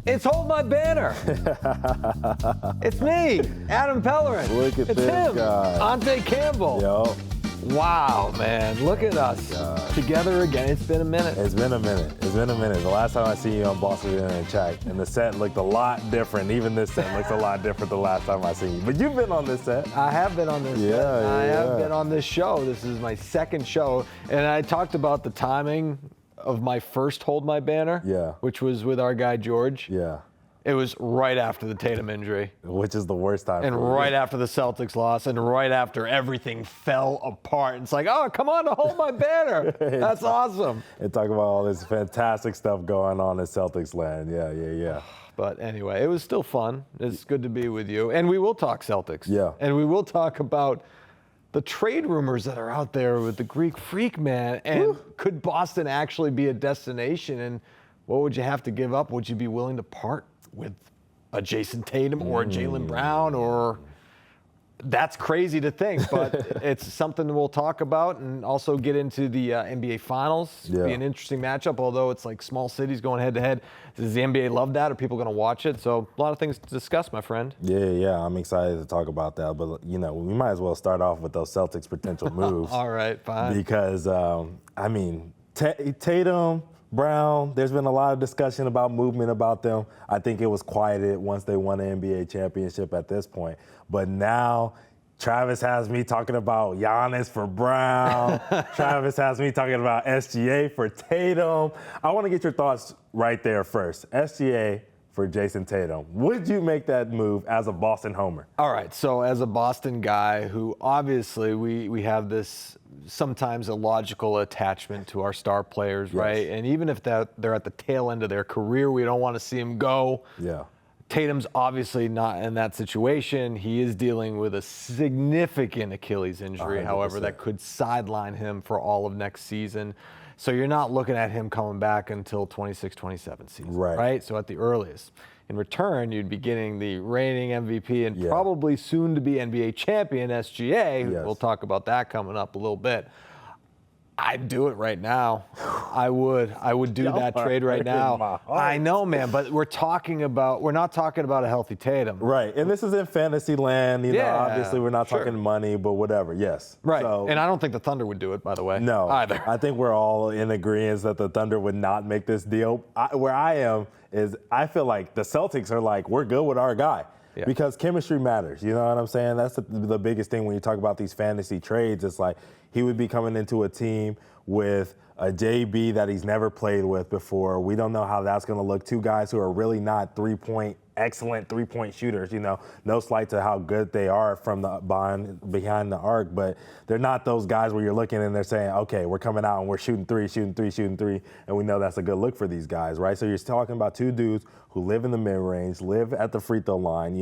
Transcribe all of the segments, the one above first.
It's Hold My Banner. It's me, Adam Pellerin. Look at it's this him, guy. Ante Campbell. Yo. Wow, man. Look at us together again. It's been a minute. It's been a minute. The last time I see you on Boston and Chat, and the set looked a lot different. Even this set looks a lot different the last time I seen you. But you've been on this set. I have been on this set. I have been on this show. This is my second show. And I talked about the timing of my first Hold My Banner, which was with our guy George. Yeah. It was right after the Tatum injury. Which is the worst time. And right after the Celtics loss, and right after everything fell apart. It's like, oh, come on to Hold My Banner. That's awesome. And talk about all this fantastic stuff going on in Celtics land. Yeah. But anyway, it was still fun. It's good to be with you. And we will talk Celtics. Yeah. And we will talk about the trade rumors that are out there with the Greek Freak, man. And could Boston actually be a destination? And what would you have to give up? Would you be willing to part with a Jayson Tatum or a Jaylen Brown? Or that's crazy to think, but it's something we'll talk about, and also get into the NBA Finals. It'll be an interesting matchup, although it's like small cities going head-to-head. Does the NBA love that? Are people going to watch it? So a lot of things to discuss, my friend. Yeah. I'm excited to talk about that. But, we might as well start off with those Celtics potential moves. All right, fine. Because, Tatum, Brown, there's been a lot of discussion about movement about them. I think it was quieted once they won the NBA championship at this point. But now Travis has me talking about Giannis for Brown. Travis has me talking about SGA for Tatum. I want to get your thoughts right there first. SGA for Jayson Tatum. Would you make that move as a Boston homer? All right, so as a Boston guy who obviously we have this sometimes illogical attachment to our star players, right? And even if they're at the tail end of their career, we don't want to see them go. Yeah. Tatum's obviously not in that situation. He is dealing with a significant Achilles injury, 100%. however, that could sideline him for all of next season. So you're not looking at him coming back until 26-27 season, right? So at the earliest. In return, you'd be getting the reigning MVP and probably soon to be NBA champion, SGA. We'll talk about that coming up a little bit. I'd do it right now. I would do that trade right now. I know, man, but we're not talking about a healthy Tatum. Right, and this is in fantasy land. Obviously we're not talking money, but whatever, yes. Right, so, and I don't think the Thunder would do it, by the way. No, either. I think we're all in agreement that the Thunder would not make this deal. Where I am is I feel like the Celtics are like, we're good with our guy. Because chemistry matters, you know what I'm saying? That's the biggest thing when you talk about these fantasy trades. It's like he would be coming into a team with a JB that he's never played with before. We don't know how that's going to look. Two guys who are really not excellent three-point shooters. No slight to how good they are from the behind the arc, but they're not those guys where you're looking and they're saying, okay, we're coming out and we're shooting three, and we know that's a good look for these guys, right? So you're talking about two dudes who live in the mid-range, live at the free throw line,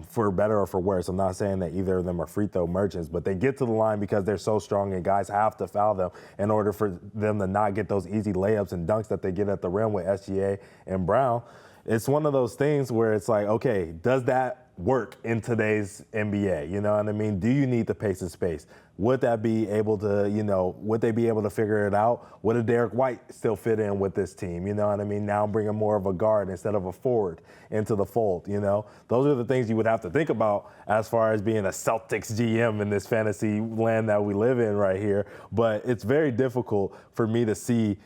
for better or for worse. I'm not saying that either of them are free throw merchants, but they get to the line because they're so strong and guys have to foul them in order for them to not get those easy layups and dunks that they get at the rim with SGA and Brown. It's one of those things where it's like, okay, does that work in today's NBA? You know what I mean? Do you need the pace and space? Would that be able to, would they be able to figure it out? Would a Derek White still fit in with this team? You know what I mean? Now bringing more of a guard instead of a forward into the fold, Those are the things you would have to think about as far as being a Celtics GM in this fantasy land that we live in right here. But it's very difficult for me to see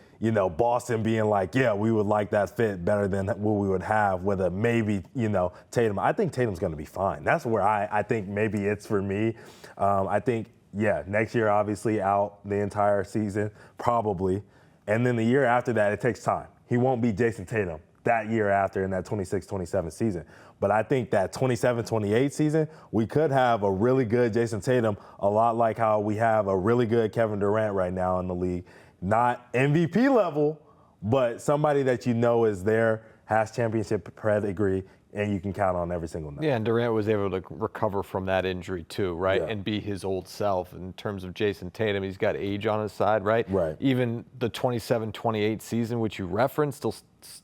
Boston being like, yeah, we would like that fit better than what we would have with a maybe, Tatum. I think Tatum's going to be fine. That's where I think maybe it's for me. I think, next year, obviously out the entire season, probably. And then the year after that, it takes time. He won't be Jayson Tatum that year after in that 26-27 season. But I think that 27-28 season, we could have a really good Jayson Tatum, a lot like how we have a really good Kevin Durant right now in the league. Not MVP level, but somebody that is there, has championship pedigree, and you can count on every single night. Yeah, and Durant was able to recover from that injury too, right? And be his old self. In terms of Jayson Tatum, he's got age on his side, right? Right. Even the 27-28 season, which you referenced,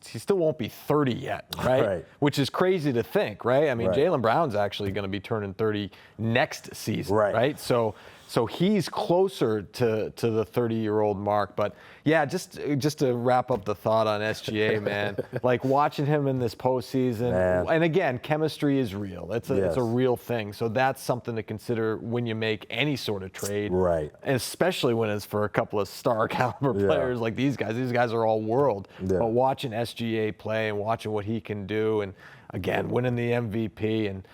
he still won't be 30 yet, right? Which is crazy to think, right? I mean, Jaylen Brown's actually going to be turning 30 next season, right? So So he's closer to the 30-year-old mark. But yeah, just to wrap up the thought on SGA, man, like watching him in this postseason, and again, chemistry is real. It's a real thing. So that's something to consider when you make any sort of trade, right? And especially when it's for a couple of star caliber players like these guys. These guys are all world. Yeah. But watching SGA play and watching what he can do, and again, winning the MVP, and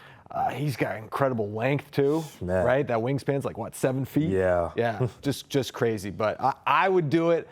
he's got incredible length too, right? That wingspan's like what, 7 feet? Yeah. Yeah, just crazy. But I would do it.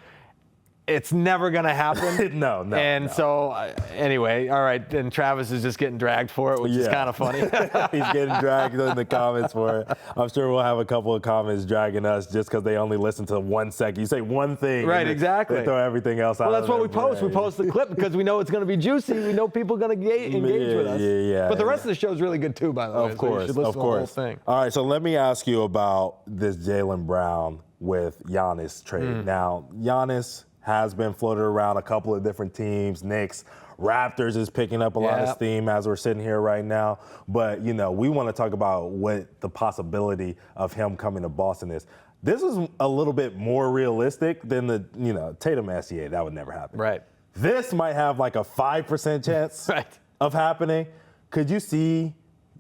It's never going to happen. No. And so, anyway, all right, and Travis is just getting dragged for it, which is kind of funny. He's getting dragged in the comments for it. I'm sure we'll have a couple of comments dragging us just because they only listen to 1 second. You say one thing. Right, exactly. They throw everything else out. Well, that's what we post. We post the clip because we know it's going to be juicy. We know people are going to engage with us. Yeah. But the rest of the show is really good too, by the way. Of course, so you should listen to the whole thing. All right, so let me ask you about this Jaylen Brown with Giannis trade. Now, Giannis has been floated around a couple of different teams. Knicks, Raptors is picking up a lot of steam as we're sitting here right now. But, we want to talk about what the possibility of him coming to Boston is. This is a little bit more realistic than the, Tatum SGA. That would never happen. Right. This might have like a 5% chance of happening. Could you see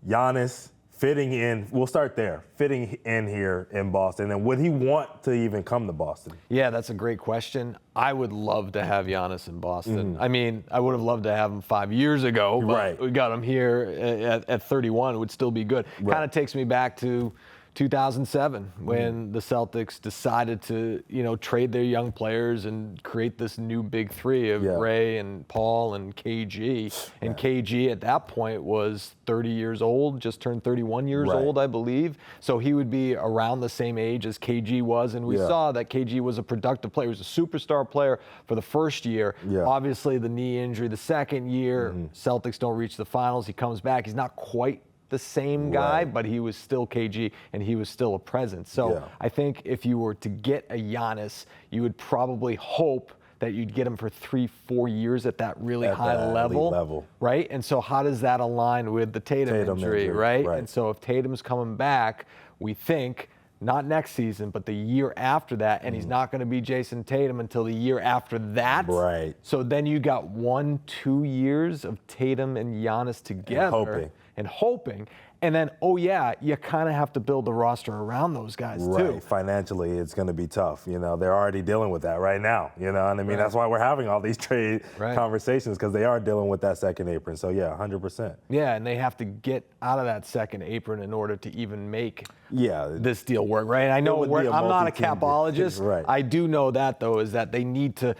Giannis fitting in? We'll start there. Fitting in here in Boston, and would he want to even come to Boston? Yeah, that's a great question. I would love to have Giannis in Boston. I mean, I would have loved to have him 5 years ago, but we got him here at 31. It would still be good. Kind of takes me back to 2007 when the Celtics decided to, trade their young players and create this new big three of Ray and Paul and KG. And KG at that point was 30 years old, just turned 31 years old, I believe. So he would be around the same age as KG was. And we saw that KG was a productive player. He was a superstar player for the first year. Obviously, the knee injury the second year, Celtics don't reach the finals. He comes back. He's not quite the same guy, but he was still KG and he was still a presence. So I think if you were to get a Giannis, you would probably hope that you'd get him for 3-4 years at that really high level, right? And so how does that align with the Tatum injury, right? And so if Tatum's coming back, we think not next season, but the year after that, and he's not going to be Jayson Tatum until the year after that. Right. So then you got 1-2 years of Tatum and Giannis together. And hoping. And then, you kind of have to build the roster around those guys, too. Right. Financially, it's going to be tough. They're already dealing with that right now. You know what I mean? That's why we're having all these trade conversations, because they are dealing with that second apron. So, 100%. Yeah, and they have to get out of that second apron in order to even make this deal work, right? I know I'm not a capologist. I do know that, though, is that they need to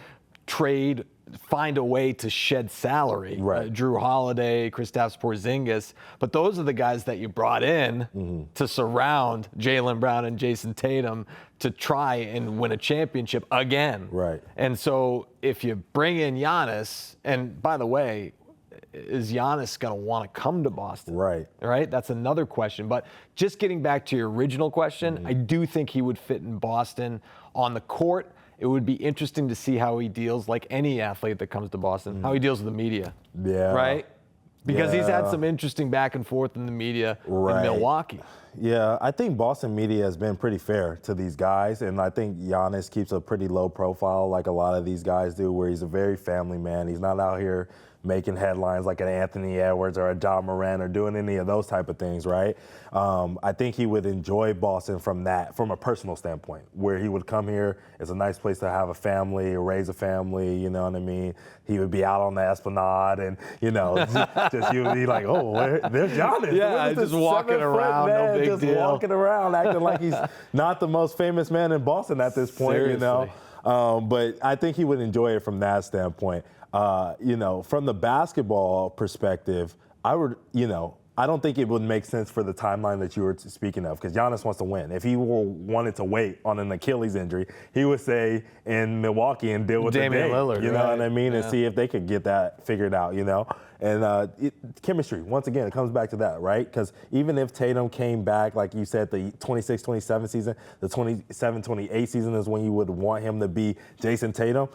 find a way to shed salary. Drew Holiday, Kristaps Porzingis, but those are the guys that you brought in to surround Jaylen Brown and Jayson Tatum to try and win a championship again. And so if you bring in Giannis, and by the way, is Giannis going to want to come to Boston? Right. That's another question. But just getting back to your original question, I do think he would fit in Boston on the court. It would be interesting to see how he deals, like any athlete that comes to Boston, how he deals with the media. Right? Because he's had some interesting back and forth in the media in Milwaukee. Yeah, I think Boston media has been pretty fair to these guys, and I think Giannis keeps a pretty low profile like a lot of these guys do, where he's a very family man. He's not out here making headlines like an Anthony Edwards or a John Moran or doing any of those type of things, right? I think he would enjoy Boston from a personal standpoint, where he would come here. It's a nice place to have a family, raise a family, you know what I mean? He would be out on the Esplanade and, just you would be like, there's Giannis. Yeah, just walking around, no big just deal. Walking around, acting like he's not the most famous man in Boston at this point, Seriously. But I think he would enjoy it from that standpoint. From the basketball perspective, I don't think it would make sense for the timeline that you were speaking of, because Giannis wants to win. If he wanted to wait on an Achilles injury, he would stay in Milwaukee and deal with Damian Lillard, you know what I mean, and see if they could get that figured out, And chemistry, once again, it comes back to that, right? Because even if Tatum came back, like you said, the 26-27 season, the 27-28 season is when you would want him to be Jayson Tatum.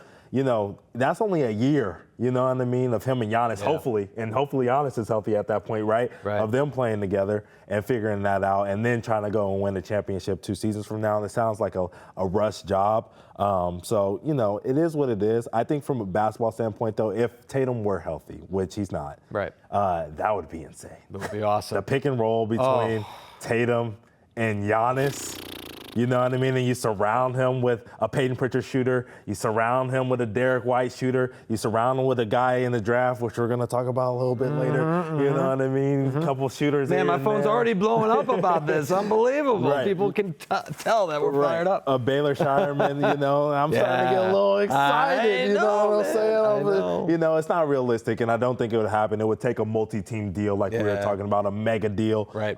that's only a year, you know what I mean, of him and Giannis, hopefully. And hopefully Giannis is healthy at that point, right? Of them playing together and figuring that out and then trying to go and win the championship 2 seasons from now. And it sounds like a rush job. So, it is what it is. I think from a basketball standpoint, though, if Tatum were healthy, which he's not, that would be insane. That would be awesome. The pick and roll between Tatum and Giannis. You know what I mean? And you surround him with a Peyton Pritchard shooter. You surround him with a Derek White shooter. You surround him with a guy in the draft, which we're going to talk about a little bit later. You know what I mean? A couple shooters. Man, my phone's already blowing up about this. Unbelievable. People can tell that we're fired up. A Baylor Shireman, I'm starting to get a little excited. You know what I'm saying? It's not realistic, and I don't think it would happen. It would take a multi-team deal like we were talking about, a mega deal. Right.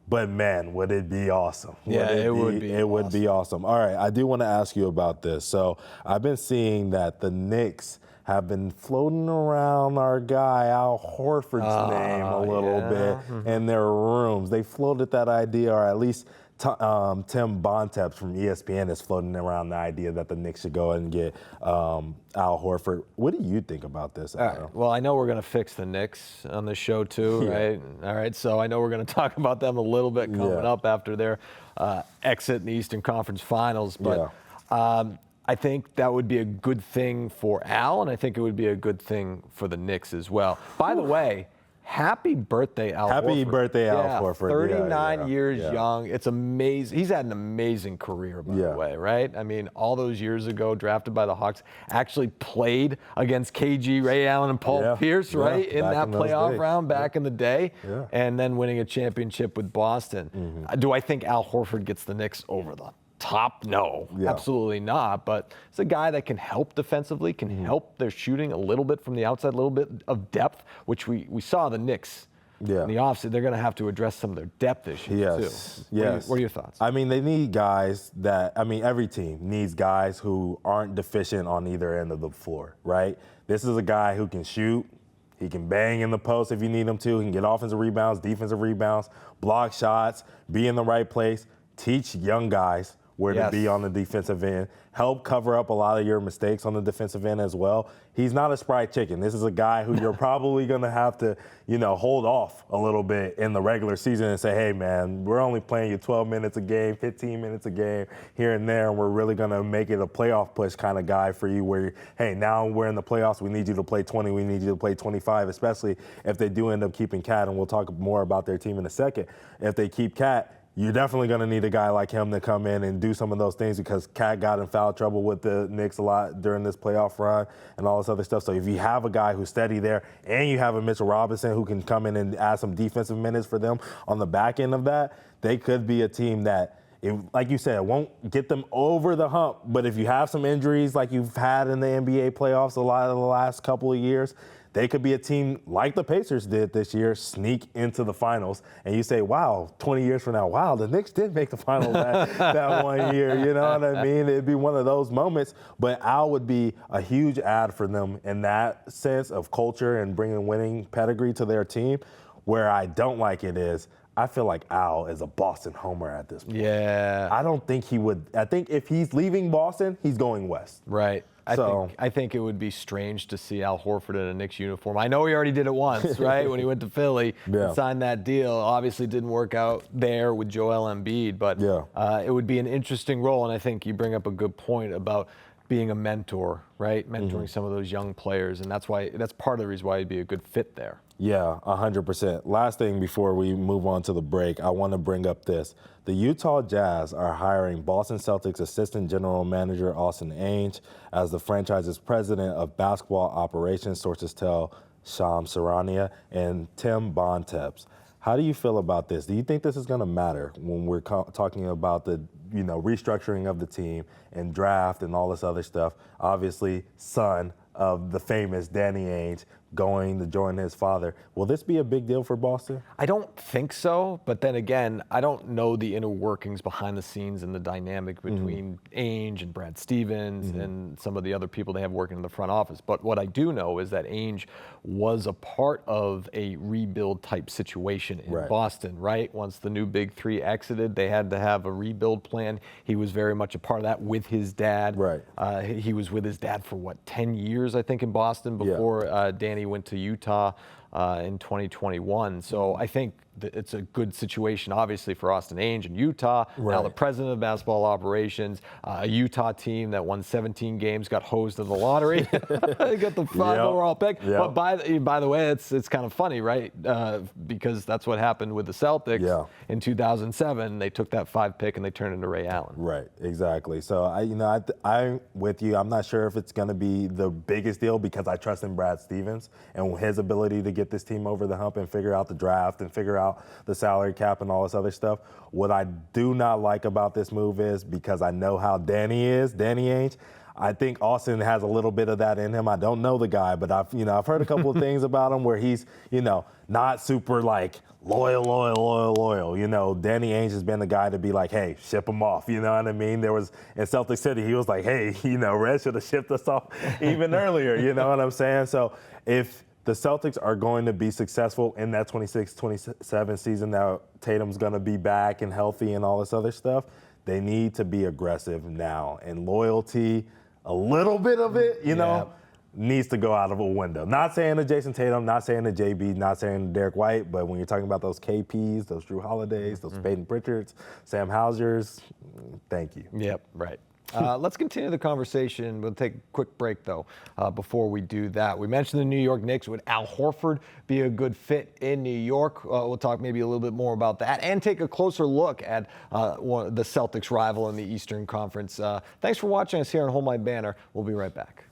But man, would it be awesome? It would be. It would be awesome. All right, I do want to ask you about this. So I've been seeing that the Knicks have been floating around our guy Al Horford's name a little bit in their rooms. They floated that idea, or at least Tim Bontemps from ESPN is floating around the idea that the Knicks should go and get Al Horford. What do you think about this, Adam? Right. Well, I know we're going to fix the Knicks on the show too, right? All right, so I know we're going to talk about them a little bit coming up after their exit in the Eastern Conference Finals. But I think that would be a good thing for Al, and I think it would be a good thing for the Knicks as well. By the way, happy birthday, Al Horford. Happy birthday, Al Horford. 39 years young. It's amazing. He's had an amazing career, by the way, right? I mean, all those years ago, drafted by the Hawks, actually played against KG, Ray Allen, and Paul Pierce, right? In that playoff round back in the day. And then winning a championship with Boston. Do I think Al Horford gets the Knicks over the top? No, absolutely not. But it's a guy that can help defensively, can help their shooting a little bit from the outside, a little bit of depth, which we saw the Knicks in the offseason. They're going to have to address some of their depth issues too. What are your thoughts? I mean, they need guys every team needs guys who aren't deficient on either end of the floor, right? This is a guy who can shoot. He can bang in the post if you need him to. He can get offensive rebounds, defensive rebounds, block shots, be in the right place, teach young guys where to be on the defensive end, help cover up a lot of your mistakes on the defensive end as well. He's not a spry chicken. This is a guy who you're probably going to have to, hold off a little bit in the regular season and say, hey, man, we're only playing you 12 minutes a game, 15 minutes a game here and there, and we're really going to make it a playoff push kind of guy for you where, hey, now we're in the playoffs. We need you to play 20. We need you to play 25, especially if they do end up keeping Cat, and we'll talk more about their team in a second. If they keep Cat, you're definitely going to need a guy like him to come in and do some of those things because Cat got in foul trouble with the Knicks a lot during this playoff run and all this other stuff. So if you have a guy who's steady there and you have a Mitchell Robinson who can come in and add some defensive minutes for them on the back end of that, they could be a team that, like you said, won't get them over the hump. But if you have some injuries like you've had in the NBA playoffs a lot of the last couple of years, they could be a team like the Pacers did this year, sneak into the finals, and you say, wow, 20 years from now, wow, the Knicks did make the finals that 1 year, you know what I mean? It'd be one of those moments, but Al would be a huge add for them in that sense of culture and bringing winning pedigree to their team. Where I don't like it is, I feel like Al is a Boston homer at this point. Yeah. I don't think he would. I think if he's leaving Boston, he's going west. Right. I think it would be strange to see Al Horford in a Knicks uniform. I know he already did it once, right, when he went to Philly and signed that deal. Obviously didn't work out there with Joel Embiid, but it would be an interesting role, and I think you bring up a good point about being a mentor, right, mentoring some of those young players, and that's part of the reason why he'd be a good fit there. Yeah, 100%. Last thing before we move on to the break, I want to bring up this. The Utah Jazz are hiring Boston Celtics assistant general manager Austin Ainge as the franchise's president of basketball operations, sources tell Shams Charania and Tim Bontemps. How do you feel about this? Do you think this is going to matter when we're talking about the restructuring of the team and draft and all this other stuff? Obviously, son of the famous Danny Ainge going to join his father. Will this be a big deal for Boston? I don't think so, but then again, I don't know the inner workings behind the scenes and the dynamic between Ainge and Brad Stevens and some of the other people they have working in the front office. But what I do know is that Ainge was a part of a rebuild type situation in Boston, right? Once the new big three exited, they had to have a rebuild plan. He was very much a part of that with his dad. Right. He was with his dad for 10 years, I think, in Boston before Danny went to Utah in 2021. So I think that it's a good situation, obviously, for Austin Ainge in Utah. Now the president of basketball operations, a Utah team that won 17 games, got hosed in the lottery. They got the 5 overall pick. But by the way, it's kind of funny, right? Because that's what happened with the Celtics in 2007. They took that 5 pick and they turned into Ray Allen. Right, exactly. So I'm with you. I'm not sure if it's going to be the biggest deal because I trust in Brad Stevens and his ability to get this team over the hump and figure out the draft and figure out the salary cap and all this other stuff. What I do not like about this move is, because I know how Danny Ainge, I think Austin has a little bit of that in him. I don't know the guy, but I've heard a couple of things about him where he's, not super like loyal. Danny Ainge has been the guy to be like, hey, ship him off. You know what I mean? There was in Celtic City, he was like, hey, Red should have shipped us off even earlier. You know what I'm saying? So if the Celtics are going to be successful in that 26-27 season, now Tatum's going to be back and healthy and all this other stuff, they need to be aggressive now. And loyalty, a little bit of it, needs to go out of a window. Not saying to Jayson Tatum, not saying to JB, not saying to Derek White, but when you're talking about those KPs, those Drew Holidays, those Peyton Pritchards, Sam Hausers, thank you. Yep, right. Let's continue the conversation. We'll take a quick break, though, before we do that. We mentioned the New York Knicks. Would Al Horford be a good fit in New York? We'll talk maybe a little bit more about that and take a closer look at the Celtics rival in the Eastern Conference. Thanks for watching us here on Hold My Banner. We'll be right back.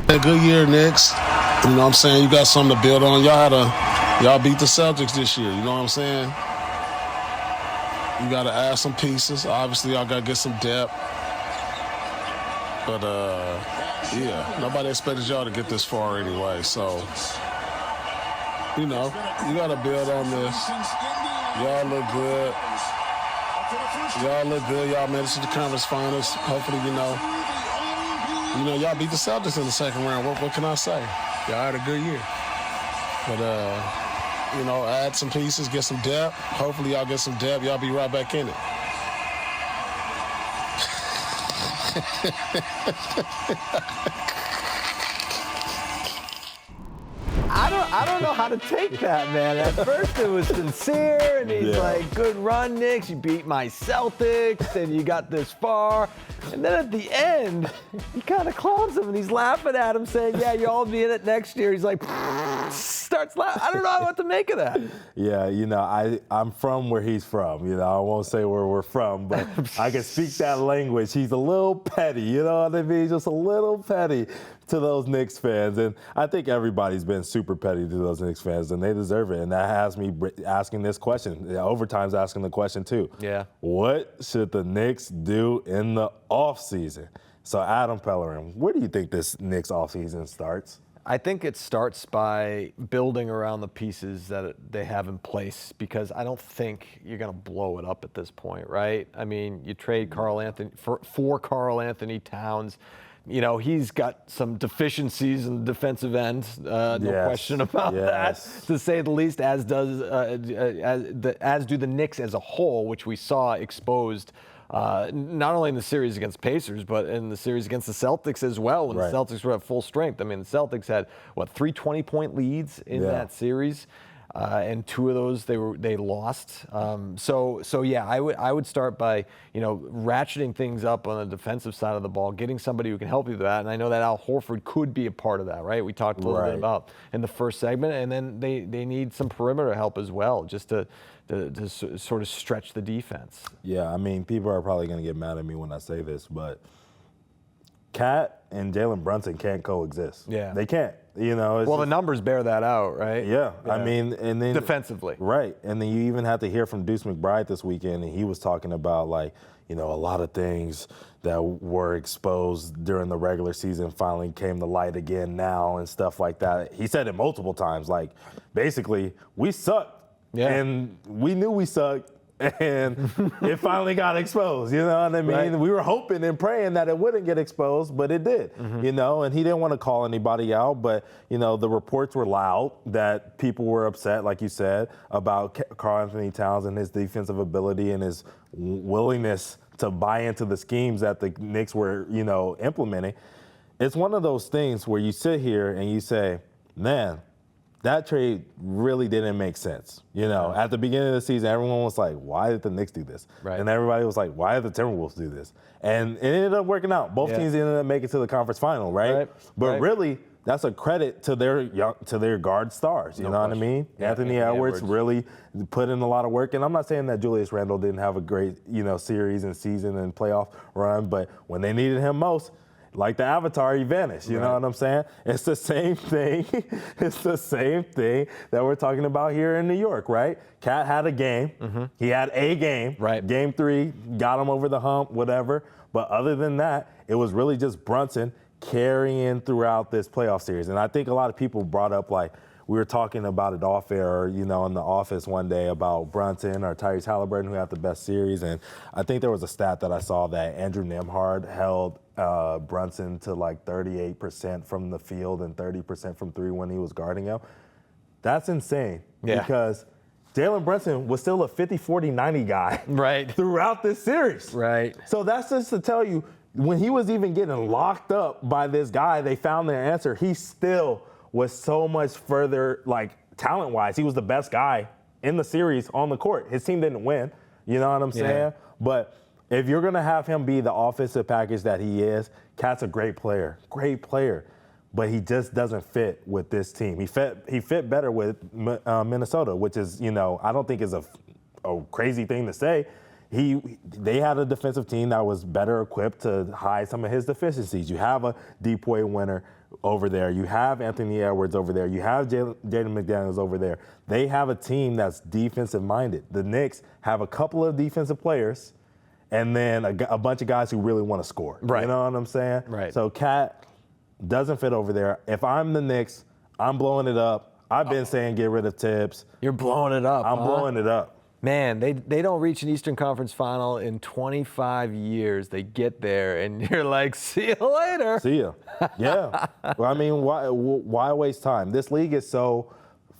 A good year, Knicks. You know what I'm saying? You got something to build on. Y'all beat the Celtics this year. You know what I'm saying? You got to add some pieces. Obviously, y'all got to get some depth. But, nobody expected y'all to get this far anyway. So, you got to build on this. Y'all look good. Y'all made it to the conference finals. Hopefully, y'all beat the Celtics in the second round. What can I say? Y'all had a good year. But, add some pieces, get some depth. Hopefully, y'all get some depth. Y'all be right back in it. I don't know how to take that, man. At first it was sincere, and he's like, good run, Knicks. You beat my Celtics, and you got this far. And then at the end, he kind of clowns him, and he's laughing at him, saying, yeah, you'll all be in it next year. He's like, starts laughing. I don't know what to make of that. Yeah, I'm from where he's from. I won't say where we're from, but I can speak that language. He's a little petty, you know what I mean? Just a little petty to those Knicks fans. And I think everybody's been super petty to those Knicks fans, and they deserve it. And that has me asking this question. Overtime's asking the question, too. Yeah. What should the Knicks do in the offseason? So, Adam Pellerin, where do you think this Knicks offseason starts? I think it starts by building around the pieces that they have in place, because I don't think you're going to blow it up at this point, right? I mean, you trade Karl-Anthony for Karl-Anthony Towns. He's got some deficiencies in the defensive end, no question about that, to say the least, as do the Knicks as a whole, which we saw exposed not only in the series against Pacers, but in the series against the Celtics as well, when the Celtics were at full strength. I mean, the Celtics had, 3 20-point leads in that series, and 2 of those they lost. I would start by, ratcheting things up on the defensive side of the ball, getting somebody who can help you with that. And I know that Al Horford could be a part of that, right? We talked a little bit about in the first segment, and then they need some perimeter help as well, just to sort of stretch the defense. Yeah, I mean, people are probably going to get mad at me when I say this, but Cat and Jalen Brunson can't coexist. Yeah. They can't. You know. Well, the numbers bear that out, right? Yeah. I mean, and then defensively. Right. And then you even had to hear from Deuce McBride this weekend, and he was talking about, like, you know, a lot of things that were exposed during the regular season finally came to light again now and stuff like that. He said it multiple times, like, basically, we sucked. Yeah. And we knew we sucked. And it finally got exposed, you know what I mean? Right. We were hoping and praying that it wouldn't get exposed, but it did, you know, and he didn't want to call anybody out, but, you know, the reports were loud that people were upset, like you said, about Karl-Anthony Towns and his defensive ability and his willingness to buy into the schemes that the Knicks were, you know, implementing. It's one of those things where you sit here and you say, man, that trade really didn't make sense. You know, at the beginning of the season, everyone was like, why did the Knicks do this? Right. And everybody was like, why did the Timberwolves do this? And it ended up working out. Both teams ended up making it to the conference final, right? But really, that's a credit to their guard stars. You know what I mean? Yeah, Anthony Edwards really put in a lot of work. And I'm not saying that Julius Randle didn't have a great, you know, series and season and playoff run, but when they needed him most, like the Avatar, he vanished. You know what I'm saying? It's the same thing. It's the same thing that we're talking about here in New York, right? Cat had a game. He had a game. Right. Game 3, got him over the hump, whatever. But other than that, it was really just Brunson carrying throughout this playoff series. And I think a lot of people brought up, like, we were talking about it off air, or, you know, in the office one day about Brunson or Tyrese Halliburton, who had the best series. And I think there was a stat that I saw that Andrew Nembhard held Brunson to like 38% from the field and 30% from three when he was guarding him. That's insane. Yeah. Because Jalen Brunson was still a 50, 40, 90 guy throughout this series. Right. So that's just to tell you, when he was even getting locked up by this guy, they found their answer. He still was so much further, like, talent-wise. He was the best guy in the series on the court. His team didn't win. You know what I'm saying? But if you're going to have him be the offensive package that he is, Cat's a great player. But he just doesn't fit with this team. He fit better with Minnesota, which is, you know, I don't think is a crazy thing to say. They had a defensive team that was better equipped to hide some of his deficiencies. You have a Depoy winner over there. You have Anthony Edwards over there. You have Jaden McDaniels over there. They have a team that's defensive-minded. The Knicks have a couple of defensive players and then a bunch of guys who really want to score. Right. You know what I'm saying? Right. So Cat doesn't fit over there. If I'm the Knicks, I'm blowing it up. I've been saying get rid of Tibbs. You're blowing it up. I'm blowing it up. Man, they don't reach an Eastern Conference final in 25 years. They get there, and you're like, see you later. See ya. Yeah. Well, I mean, why waste time? This league is so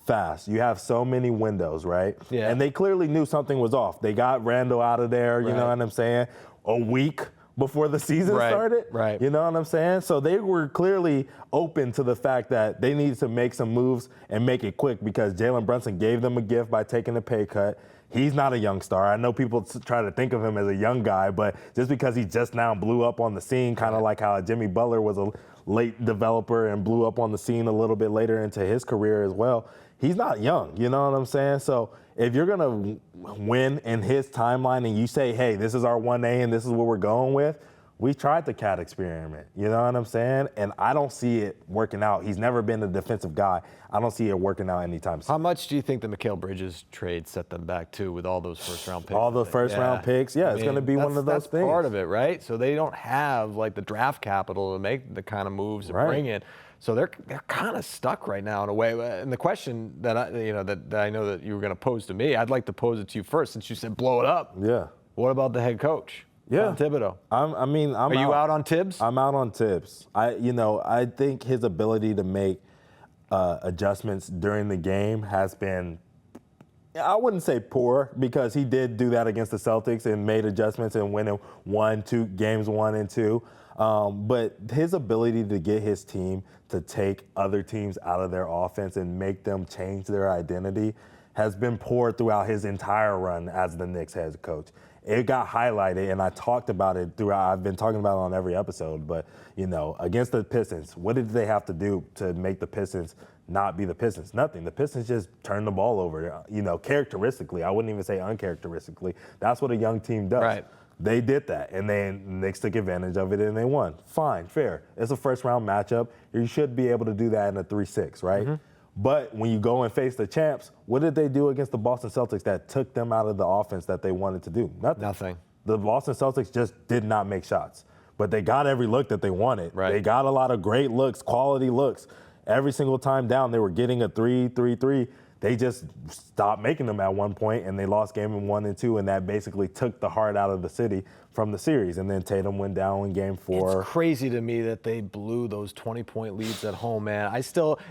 fast. You have so many windows, right? Yeah. And they clearly knew something was off. They got Randall out of there, you know what I'm saying, a week before the season started. Right. You know what I'm saying? So they were clearly open to the fact that they needed to make some moves and make it quick because Jalen Brunson gave them a gift by taking a pay cut. He's not a young star. I know people try to think of him as a young guy, but just because he just now blew up on the scene, kind of like how Jimmy Butler was a late developer and blew up on the scene a little bit later into his career as well, he's not young. You know what I'm saying? So if you're going to win in his timeline and you say, hey, this is our 1A and this is what we're going with, we tried the Cat experiment, you know what I'm saying? And I don't see it working out. He's never been a defensive guy. I don't see it working out anytime soon. How much do you think the Mikal Bridges trade set them back, too, with all those first-round picks? All the first-round picks, it's going to be one of those things. That's part of it, right? So they don't have, like, the draft capital to make the kind of moves to bring in. So they're kind of stuck right now in a way. And the question that I know that you were going to pose to me, I'd like to pose it to you first, since you said blow it up. Yeah. What about the head coach? Yeah, Thibodeau. Are you out on Tibbs? I'm out on Tibbs. I think his ability to make adjustments during the game has been, I wouldn't say poor, because he did do that against the Celtics and made adjustments and winning games 1 and 2. But his ability to get his team to take other teams out of their offense and make them change their identity has been poor throughout his entire run as the Knicks head coach. It got highlighted, and I talked about it throughout. I've been talking about it on every episode, but, against the Pistons, what did they have to do to make the Pistons not be the Pistons? Nothing. The Pistons just turned the ball over, characteristically. I wouldn't even say uncharacteristically. That's what a young team does. Right. They did that, and then the Knicks took advantage of it, and they won. Fine, fair. It's a first-round matchup. You should be able to do that in a 3-6, right? But when you go and face the champs, what did they do against the Boston Celtics that took them out of the offense that they wanted to do? Nothing. The Boston Celtics just did not make shots. But they got every look that they wanted. Right. They got a lot of great looks, quality looks. Every single time down, they were getting a 3-3-3. They just stopped making them at one point, and they lost game in 1 and 2, and that basically took the heart out of the city from the series. And then Tatum went down in game 4. It's crazy to me that they blew those 20-point leads at home, man.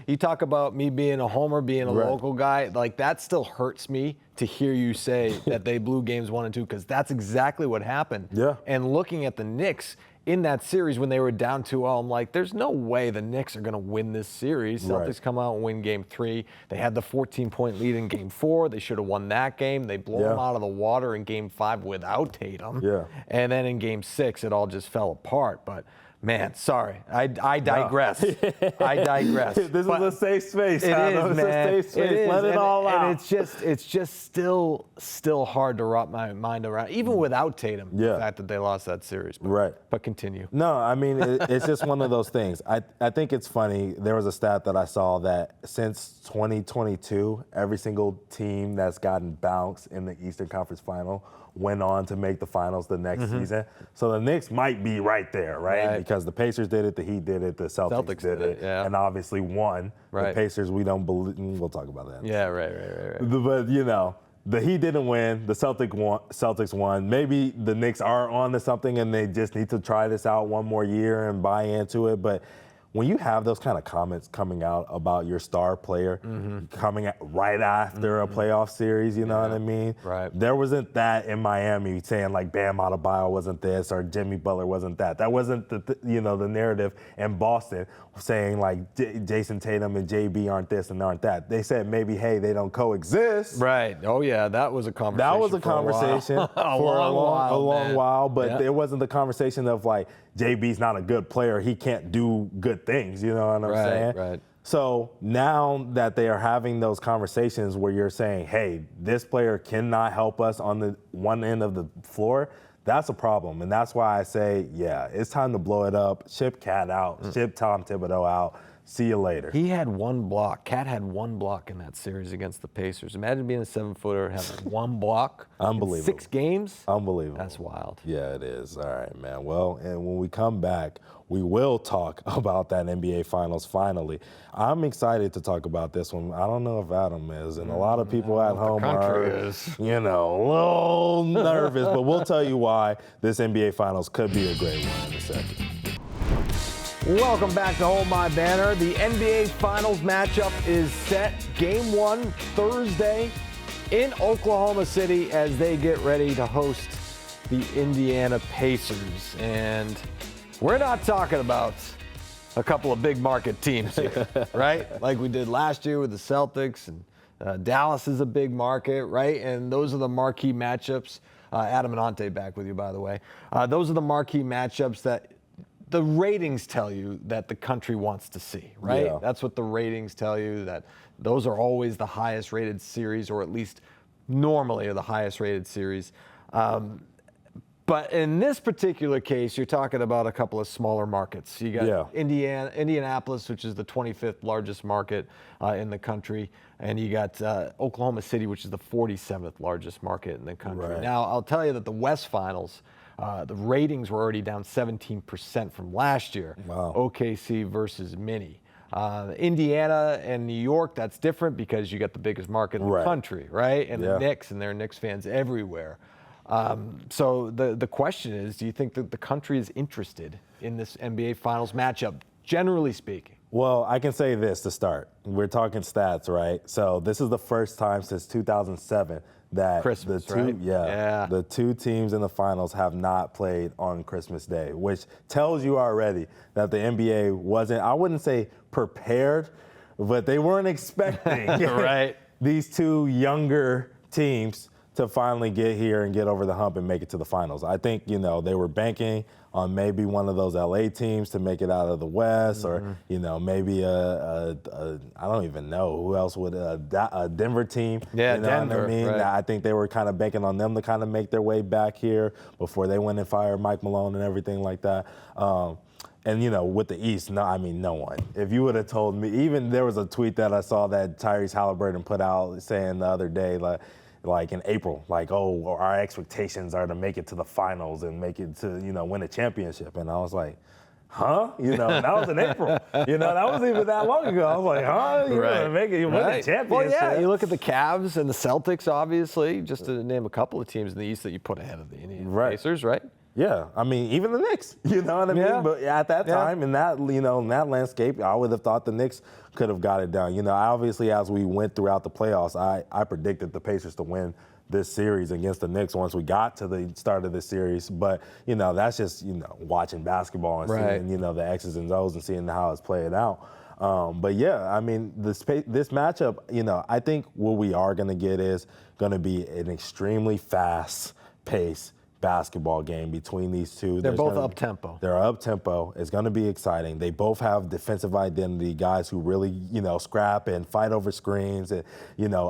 You talk about me being a homer, being a local guy, like that still hurts me to hear you say that they blew games 1 and 2, because that's exactly what happened. Yeah. And looking at the Knicks in that series when they were down 2-0, I'm like, there's no way the Knicks are going to win this series. Celtics come out and win game 3. They had the 14-point lead in game 4. They should have won that game. They blow them out of the water in game 5 without Tatum. Yeah. And then in game 6, it all just fell apart. But man, sorry, I digress. I digress. This is a safe space. It is, man. It's a safe space. It is. Let it all out. And it's just still hard to wrap my mind around, even without Tatum. The fact that they lost that series. But continue. No, I mean it's just one of those things. I think it's funny. There was a stat that I saw that since 2022, every single team that's gotten bounced in the Eastern Conference Final went on to make the finals the next season. So the Knicks might be right there, right? Because the Pacers did it, the Heat did it, the Celtics did it, and obviously won. The Pacers, we don't believe. We'll talk about that. Yeah, right. But the Heat didn't win. The Celtics won. Maybe the Knicks are on to something, and they just need to try this out one more year and buy into it. But when you have those kind of comments coming out about your star player coming right after a playoff series, you know what I mean? Right. There wasn't that in Miami saying like Bam Adebayo wasn't this or Jimmy Butler wasn't that. That wasn't the narrative in Boston saying like Jayson Tatum and JB aren't this and aren't that. They said maybe, hey, they don't coexist. Right. Oh yeah, that was a conversation. That was a conversation for a long while, but it wasn't the conversation of like JB's not a good player, he can't do good things, you know what I'm saying? Right. So now that they are having those conversations where you're saying, hey, this player cannot help us on the one end of the floor, that's a problem. And that's why I say, yeah, it's time to blow it up, ship Cat out, ship Tom Thibodeau out. See you later. He had 1 block. Cat had 1 block in that series against the Pacers. Imagine being a 7-footer and having 1 block. Unbelievable. In 6 games. Unbelievable. That's wild. Yeah, it is. All right, man. Well, and when we come back, we will talk about that NBA Finals finally. I'm excited to talk about this one. I don't know if Adam is, and a lot of people at home are, a little nervous, but we'll tell you why this NBA Finals could be a great one in a second. Welcome back to Hold My Banner. The NBA Finals matchup is set. Game 1 Thursday in Oklahoma City as they get ready to host the Indiana Pacers. And we're not talking about a couple of big market teams here, right? Like we did last year with the Celtics, and Dallas is a big market, right? And those are the marquee matchups. Adam and Ante back with you, by the way. Those are the marquee matchups that the ratings tell you that the country wants to see, right? Yeah. That's what the ratings tell you, that those are always the highest rated series, or at least normally are the highest rated series. But in this particular case, you're talking about a couple of smaller markets. You got Indianapolis, which is the 25th largest market in the country, and you got Oklahoma City, which is the 47th largest market in the country. Right. Now, I'll tell you that the West Finals, the ratings were already down 17% from last year. Wow. OKC versus Mini. Indiana and New York, that's different because you got the biggest market in the country, right? And the Knicks, and there are Knicks fans everywhere. So the question is, do you think that the country is interested in this NBA Finals matchup, generally speaking? Well, I can say this to start. We're talking stats, right? So this is the first time since 2007 that Christmas, the two teams in the finals have not played on Christmas Day, which tells you already that the NBA wasn't, I wouldn't say prepared, but they weren't expecting these two younger teams to finally get here and get over the hump and make it to the finals. I think, they were banking on maybe one of those LA teams to make it out of the West, or, maybe I don't even know who else would, a Denver team. Yeah, you know Denver, what I mean? right. I think they were kind of banking on them to kind of make their way back here before they went and fired Mike Malone and everything like that. And, with the East, no one. If you would have told me, even there was a tweet that I saw that Tyrese Halliburton put out saying the other day, like in April, our expectations are to make it to the finals and make it to, win a championship. And I was like, huh? That was in April. That wasn't even that long ago. I was like, huh? You're going to make it, you win a championship. Well, yeah, you look at the Cavs and the Celtics, obviously, just to name a couple of teams in the East that you put ahead of the Indian Pacers, right? Yeah, even the Knicks, you know what I mean? But at that time, in that, in that landscape, I would have thought the Knicks could have got it down. Obviously, as we went throughout the playoffs, I predicted the Pacers to win this series against the Knicks once we got to the start of the series. But, that's just, watching basketball and seeing, the X's and O's and seeing how it's played out. But yeah, this matchup, I think what we are going to get is going to be an extremely fast-paced basketball game between these two. They're both up-tempo. They're up-tempo. It's going to be exciting. They both have defensive identity, guys who really, scrap and fight over screens. And,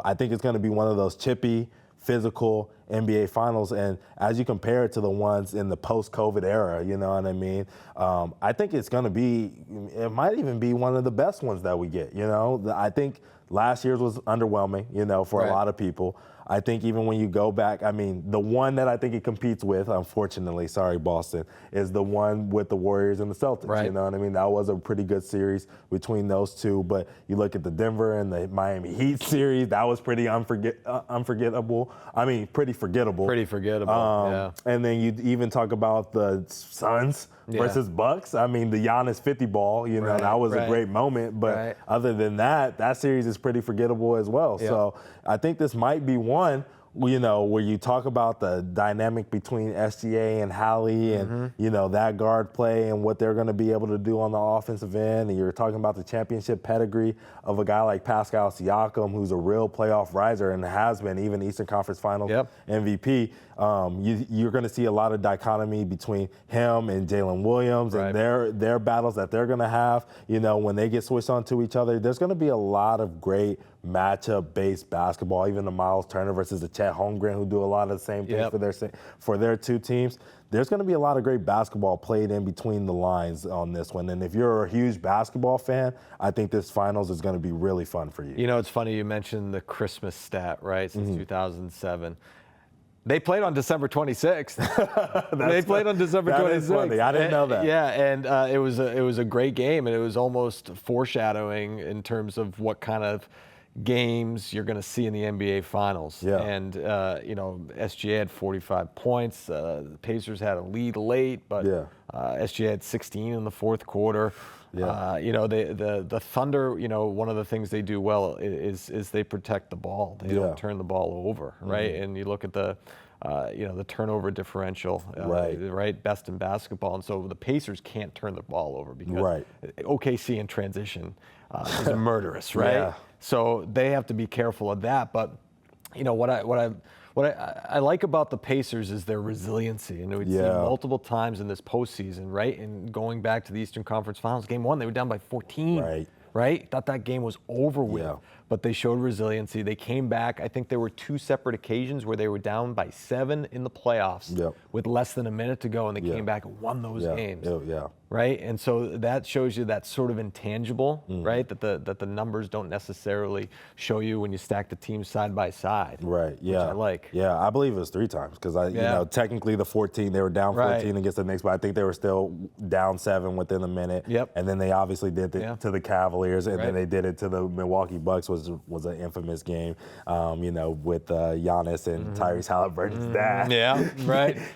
I think it's going to be one of those chippy, physical NBA finals. And as you compare it to the ones in the post-COVID era, you know what I mean? I think it's going to be, it might even be one of the best ones that we get, I think last year's was underwhelming, for a lot of people. I think even when you go back, the one that I think it competes with, unfortunately, sorry, Boston, is the one with the Warriors and the Celtics. Right. You know what I mean? That was a pretty good series between those two. But you look at the Denver and the Miami Heat series, that was pretty unforgettable. Pretty forgettable. Pretty forgettable, yeah. And then you even talk about the Suns versus Bucks. The Giannis 50 ball, that was a great moment. But other than that, that series is pretty forgettable as well. Yeah. So I think this might be one, where you talk about the dynamic between SGA and Hallie and, that guard play and what they're going to be able to do on the offensive end. And you're talking about the championship pedigree of a guy like Pascal Siakam, who's a real playoff riser and has been even Eastern Conference Finals MVP. You're going to see a lot of dichotomy between him and Jalen Williams and their battles that they're going to have, when they get switched on to each other. There's going to be a lot of great matchup-based basketball, even the Miles Turner versus the Chet Holmgren, who do a lot of the same things for their two teams. There's going to be a lot of great basketball played in between the lines on this one. And if you're a huge basketball fan, I think this finals is going to be really fun for you. It's funny you mentioned the Christmas stat, right, since 2007. They played on December 26th. They played on December 26th. That is funny. I didn't know that. Yeah, and it was a great game, and it was almost foreshadowing in terms of what kind of games you're going to see in the NBA Finals. Yeah. And, SGA had 45 points. The Pacers had a lead late, but SGA had 16 in the fourth quarter. Yeah. The Thunder, one of the things they do well is they protect the ball. They don't turn the ball over, right? And you look at the turnover differential, right? Best in basketball. And so the Pacers can't turn the ball over because OKC in transition is murderous, right? Yeah. So they have to be careful of that. But, what I like about the Pacers is their resiliency. And we've seen multiple times in this postseason, right? And going back to the Eastern Conference Finals, game one, they were down by 14. Right? Thought that game was over with. But they showed resiliency. They came back. I think there were two separate occasions where they were down by 7 in the playoffs with less than a minute to go, and they came back and won those games. Right? And so that shows you that sort of intangible, right? That the numbers don't necessarily show you when you stack the teams side by side. Right, yeah. Which I like. Yeah, I believe it was 3 times because technically the 14, they were down 14 against the Knicks, but I think they were still down 7 within a minute. And then they obviously did it to the Cavaliers, and then they did it to the Milwaukee Bucks, was an infamous game, with Giannis and Tyrese Halliburton's dad.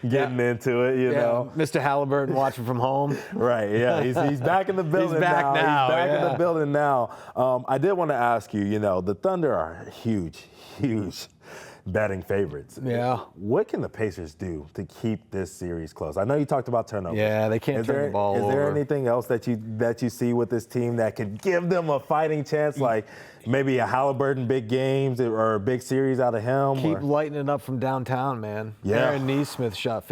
Getting into it, you know. Mr. Halliburton watching from home. Right, yeah, he's back in the building. He's back now. He's back in the building now. I did want to ask you, the Thunder are huge. betting favorites. Yeah. What can the Pacers do to keep this series close? I know you talked about turnovers. Yeah, they can't turn the ball over. Is there anything else that you see with this team that could give them a fighting chance, like maybe a Halliburton big games or a big series out of him? Keep lighting it up from downtown, man. Yeah. Aaron Nesmith has shot